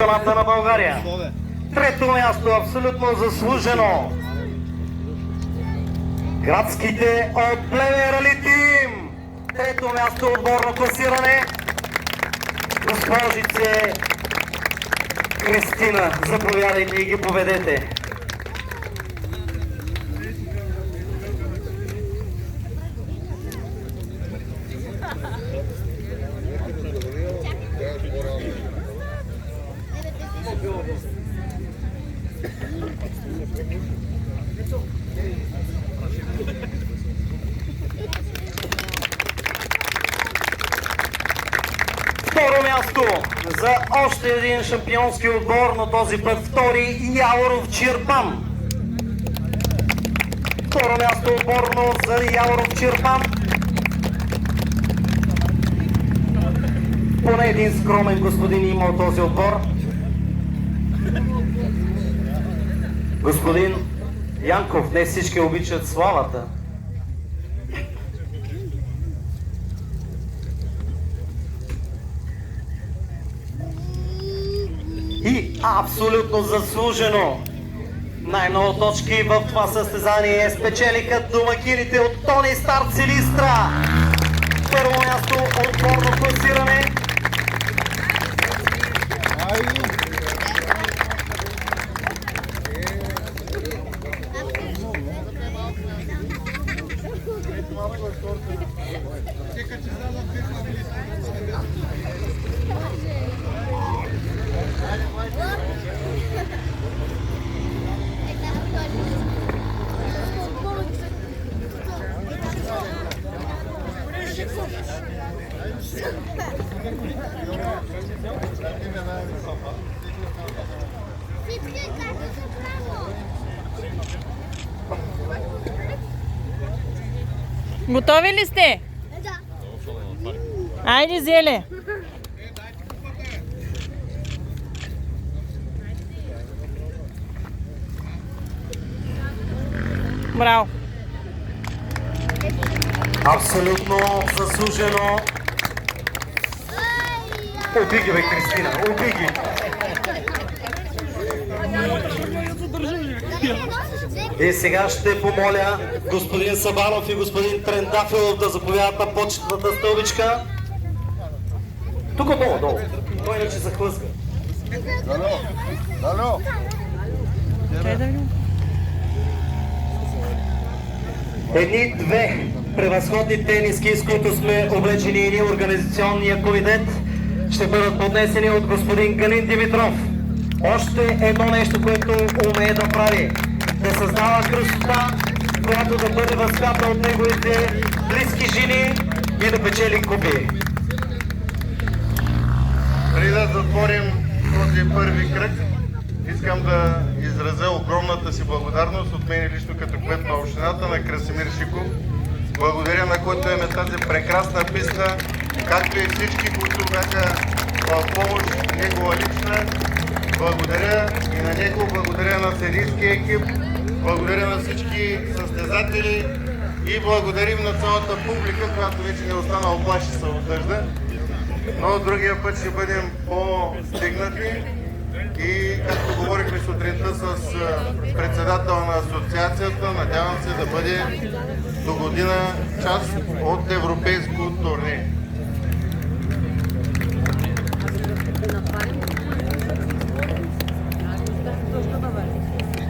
страната на България. Трето място, абсолютно заслужено. Градските от Плевен Рали Тим. Трето място, отборно класиране. Госпожице Кристина, заповядайте и ги поведете. Второ място за още един шампионски отбор, но този път втори Яворов Чирпан. Второ място отборно за Яворов Чирпан. Поне един скромен господин има от този отбор. Господин Янков, не всички обичат славата. И абсолютно заслужено най-много точки в това състезание спечелиха домакините от Тони Старт Силистра. Първо място отборно класиране. Готови ли сте? Да. Айде, Зеле! Браво! Абсолютно заслужено. Убиги, бе, Кристина, убиги! И сега ще помоля господин Сабанов и господин Трендафилов да заповядат на почетната стълбичка. Тук долу. Той иначе захлъзга. Дало! Едни две превъзходни тениски, с които сме облечени и ние, организационния комитет, ще бъдат поднесени от господин Галин Димитров. Още едно нещо, което умее да прави. Да създава красота, която да бъде възпята от неговите близки жени и да печели купи. Преди да затворим този първи кръг, искам да изразя огромната си благодарност от мен лично като кмет на общината на Красимир Шиков. Благодаря на който имаме тази прекрасна писта, както и всички, които бяха в помощ негова лична. Благодаря и на него, благодаря на съдийския екип, благодаря на всички състезатели и благодарим на цялата публика, която вече не остана оплаши се от дъжда. Но другия път ще бъдем по-стигнати и както говорихме сутринта с председател на асоциацията, надявам се да бъде до година част от европейско турне.